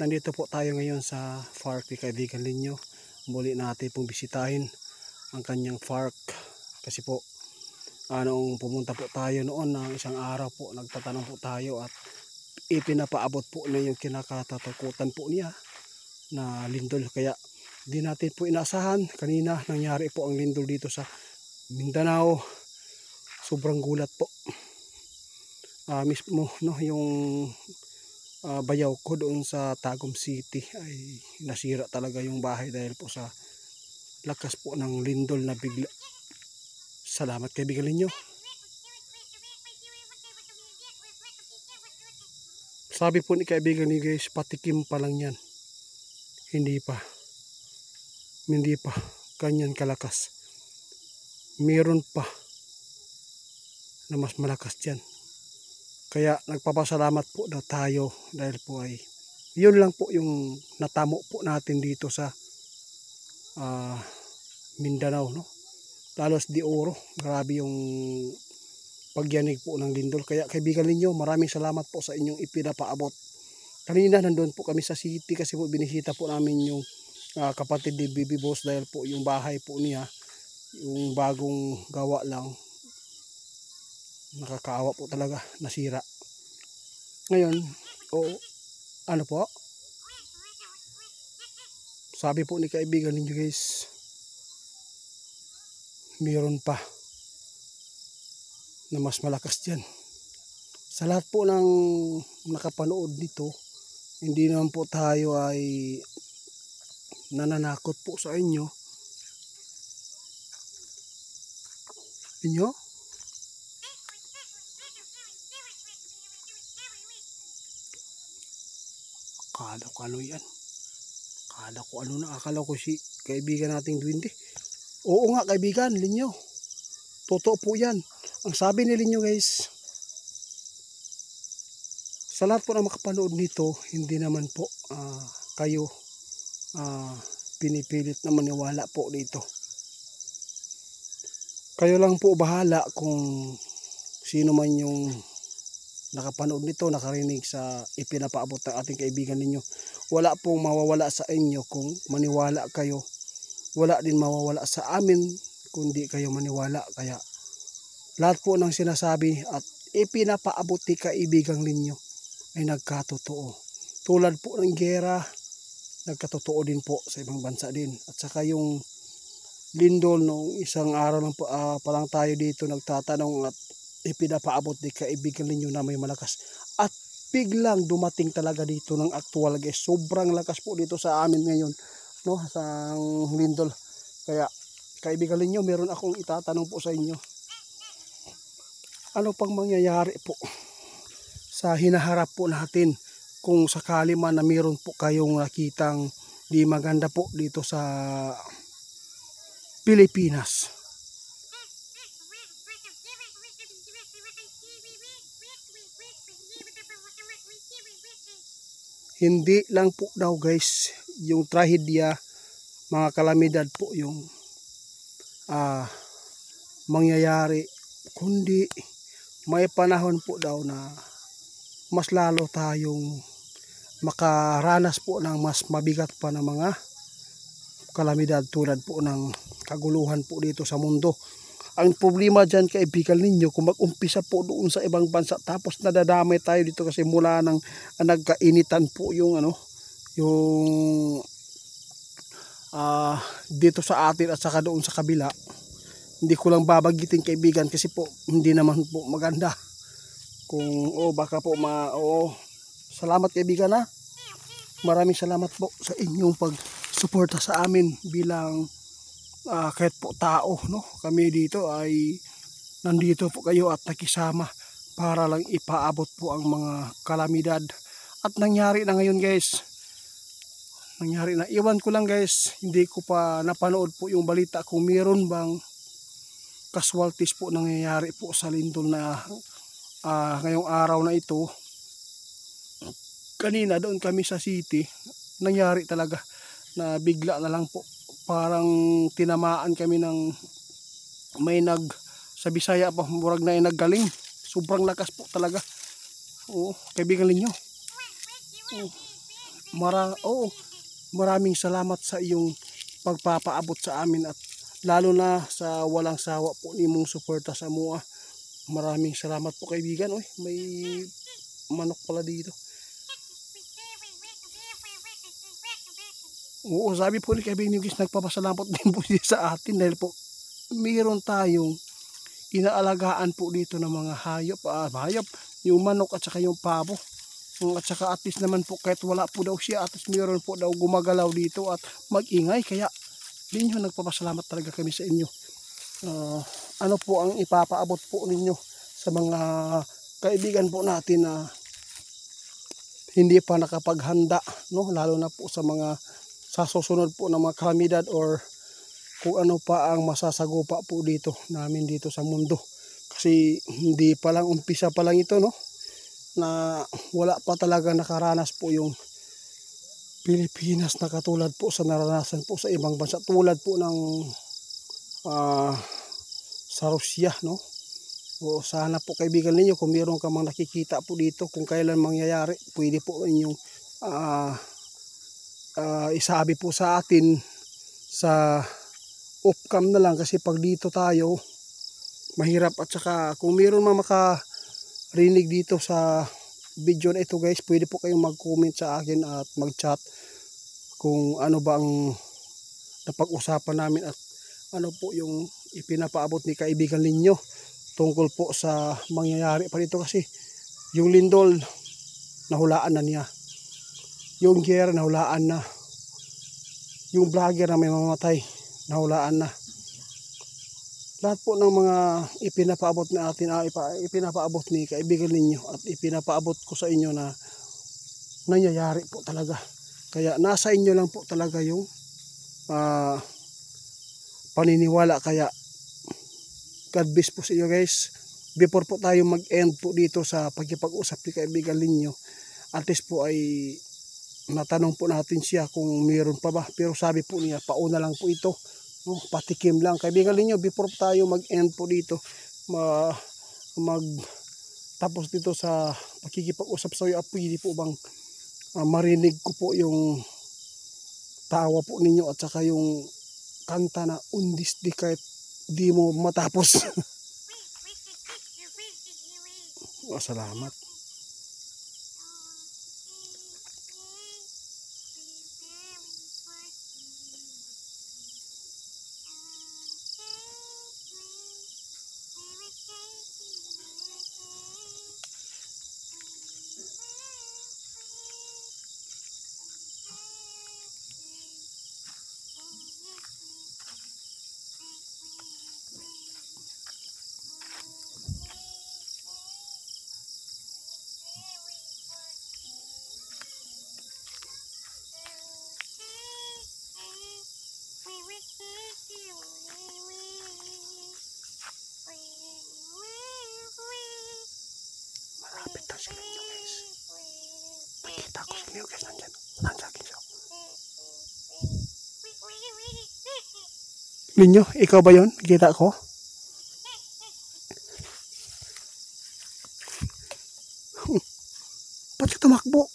Nandito po tayo ngayon sa park ni kaibigan ninyo. Muli natin pong bisitahin ang kanyang park. Kasi po, noong pumunta po tayo noon ng isang araw po, nagtatanong po tayo at ipinapaabot po na yung kinakatatakutan po niya na lindol. Kaya di natin po inaasahan. Kanina nangyari po ang lindol dito sa Mindanao. Sobrang gulat po. Mismo no, yung bayaw ko doon sa Tagum City ay nasira talaga yung bahay dahil po sa lakas po ng lindol na bigla. Salamat kaibigan ninyo. Sabi po ni kaibigan ni guys, patikim pa lang yan. Hindi pa ganyan kalakas. Meron pa na mas malakas dyan. Kaya nagpapasalamat po na tayo dahil po ay yun lang po yung natamo po natin dito sa Mindanao, no? Talos de Oro, grabe yung pagyanig po ng lindol. Kaya kaibigan ninyo, maraming salamat po sa inyong ipinapaabot. Kanina nandun po kami sa city kasi po binisita po namin yung kapatid ni Bibi Boss dahil po yung bahay po niya, yung bagong gawa lang, nakakaawa po talaga, nasira. Ngayon, ano po? Sabi po ni kaibigan ninyo guys, mayroon pa na mas malakas dyan. Sa lahat po ng nakapanood nito, hindi naman po tayo ay nananakot po sa inyo. Akala ko ano yan. Akala ko si kaibigan nating duwende. Oo nga kaibigan, Linyo. Totoo po yan. Ang sabi ni Linyo guys, sa lahat po na makapanood nito, hindi naman po kayo pinipilit na maniwala po dito. Kayo lang po bahala kung sino man yung nakapanood nito, nakarinig sa ipinapaabot ng ating kaibigan ninyo. Wala pong mawawala sa inyo kung maniwala kayo. Wala din mawawala sa amin kundi kayo maniwala. Kaya lahat po ng sinasabi at ipinapaabot ni kaibigan ninyo ay nagkatotoo. Tulad po ng gera, nagkatotoo din po sa ibang bansa din. At saka yung lindol nung isang araw lang pa lang tayo dito nagtatanong at ipinapaabot ni kaibigan ninyo na may malakas. At biglang dumating talaga dito ng actual guys. Sobrang lakas po dito sa amin ngayon, no, sa lindol. Kaya kaibigan ninyo, meron akong itatanong po sa inyo. Ano pang mangyayari po sa hinaharap po natin kung sakali man na meron po kayong nakitang di maganda po dito sa Pilipinas? Hindi lang po daw guys yung trahedya, mga kalamidad po yung mangyayari, kundi may panahon po daw na mas lalo tayong makaranas po ng mas mabigat pa na mga kalamidad tulad po ng kaguluhan po dito sa mundo. Ang problema dyan kaibigan ninyo, kung mag-umpisa po doon sa ibang bansa tapos nadadamay tayo dito kasi mula ng nagkainitan po yung dito sa atin at saka doon sa kabila. Hindi ko lang babanggitin kaibigan kasi po hindi naman po maganda. Kung baka po salamat kaibigan ha. Maraming salamat po sa inyong pagsuporta sa amin bilang kahit po tao, no? Kami dito ay nandito po kayo at nakisama para lang ipaabot po ang mga kalamidad. At nangyari na ngayon guys. Nangyari na. Iwan ko lang guys, hindi ko pa napanood po yung balita kung meron bang casualties po nangyayari po sa lindol na ngayong araw na ito. Kanina doon kami sa city, nangyari talaga na bigla na lang po. Parang tinamaan kami ng may sa Bisaya pa, murag na naggaling. Sobrang lakas po talaga. Kaibigan ninyo. maraming salamat sa iyong pagpapaabot sa amin at lalo na sa walang sawa po nimong suporta sa mua. Maraming salamat po kaibigan. Oy, may manok pala dito. Oo, sabi po ni kaibigan yung guys, nagpapasalamat din po siya sa atin dahil po mayroon tayong inaalagaan po dito ng mga hayop, yung manok at saka yung pabo. At saka at least naman po kahit wala po daw siya, at least mayroon po daw gumagalaw dito at magingay. Kaya ninyo nagpapasalamat talaga kami sa inyo. Ano po ang ipapaabot po ninyo sa mga kaibigan po natin na hindi pa nakapaghanda, no? Lalo na po sa mga sa susunod po ng mga kalamidad or kung ano pa ang masasagupa po dito namin dito sa mundo. Kasi hindi pa lang, umpisa pa lang ito, no? Na wala pa talaga nakaranas po yung Pilipinas na katulad po sa naranasan po sa ibang bansa. Tulad po ng sa Rusya, no? O sana po kaibigan ninyo kung meron ka mang nakikita po dito kung kailan mangyayari, pwede po inyong isabi po sa atin sa off-cam na lang, kasi pag dito tayo mahirap. At saka kung meron mang makarinig dito sa video na ito guys, pwede po kayong mag-comment sa akin at mag-chat kung ano ba ang napag-usapan namin at ano po yung ipinapaabot ni kaibigan ninyo tungkol po sa mangyayari pa dito. Kasi yung lindol nahulaan na niya, yung gear nahulaan na, yung vlogger na may mamatay nahulaan na. Lahat po ng mga ipinapaabot na atin, ipinapaabot ni kaibigan ninyo at ipinapaabot ko sa inyo na nangyayari po talaga. Kaya nasa inyo lang po talaga yung paniniwala. Kaya God bless po sa inyo guys. Before po tayo mag-end po dito sa pagkipag-usap ni kaibigan ninyo, at least po ay natanong po natin siya kung mayroon pa ba. Pero sabi po niya, pauna lang po ito, no? Patikim lang kaibigan ninyo. Before tayo mag-end po dito, tapos dito sa pagkikipag-usap sa iyo, pwede po bang marinig ko po yung tawa po ninyo at saka yung kanta na undis di kahit di mo matapos. Salamat. Malapit na sila inyo guys. Makita ko sila inyo guys, nandyan. Nandiyan siya. Ninyo, ikaw ba yun? Kita ko? Ba't ka tumakbo?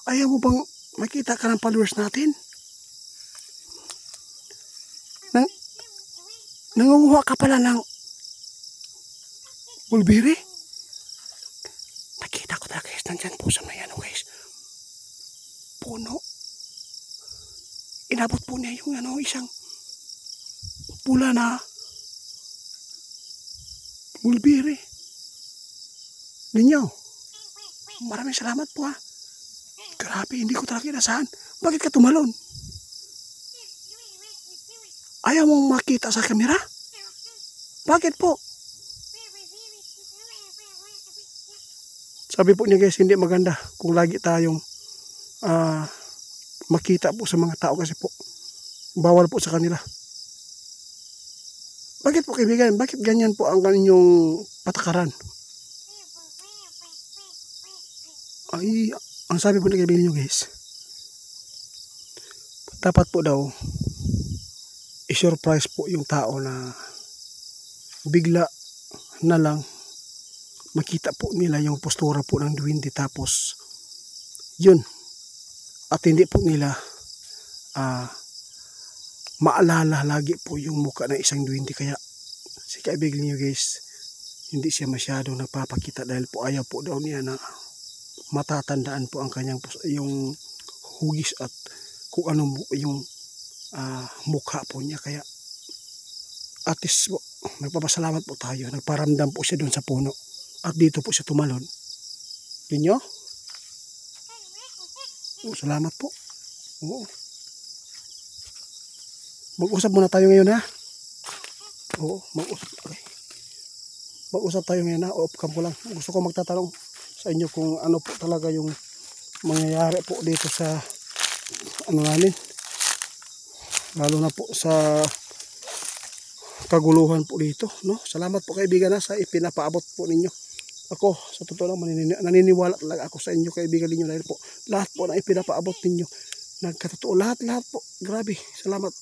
Ayaw mo bang makita ka ng followers natin? Nangunguha ka pala ng mulberry? Nakita ko talaga guys, nandyan po sa may ano guys, puno. Inabot po niya yung ano, isang pula na mulberry. Ninyo, maraming salamat po ha. Grabe, hindi ko talaga inasahan. Bakit ka tumalon? Ayaw mong makita sa kamera? Bakit po? Sabi po niya guys, hindi maganda kung lagi tayong makita po sa mga tao kasi po bawal po sa kanila. Bakit po kaibigan? Bakit ganyan po ang kanyang patakaran? Ay, ang sabi po ng kaibigan nyo guys, dapat po daw i-surprise po yung tao na bigla na lang makita po nila yung postura po ng duwende, tapos yun, at hindi po nila maalala lagi po yung mukha ng isang duwende. Kaya si kaibigan niyo guys, hindi siya masyadong nagpapakita dahil po ayaw po daw niya na matatandaan po ang kanyang yung hugis at kung ano yung mukha po niya. Kaya at least po, nagpapasalamat po tayo, nagparamdam po siya doon sa puno at dito po siya tumalon. Yun nyo? Salamat po. Oo. Mag-usap muna tayo ngayon ha. Oo, mag-usap. Okay. Mag-usap tayo ngayon ha. Off cam ko lang. Gusto ko magtatanong sa inyo kung ano po talaga yung mangyayari po dito sa ano namin. Lalo na po sa kaguluhan po dito, no? Salamat po kaibigan na sa ipinapaabot po ninyo. Ako, sa totoo lang, naniniwala talaga ako sa inyo kaibigan ninyo dahil po lahat po na ipinapaabot ninyo nagkatotoo, lahat po. Grabe, salamat.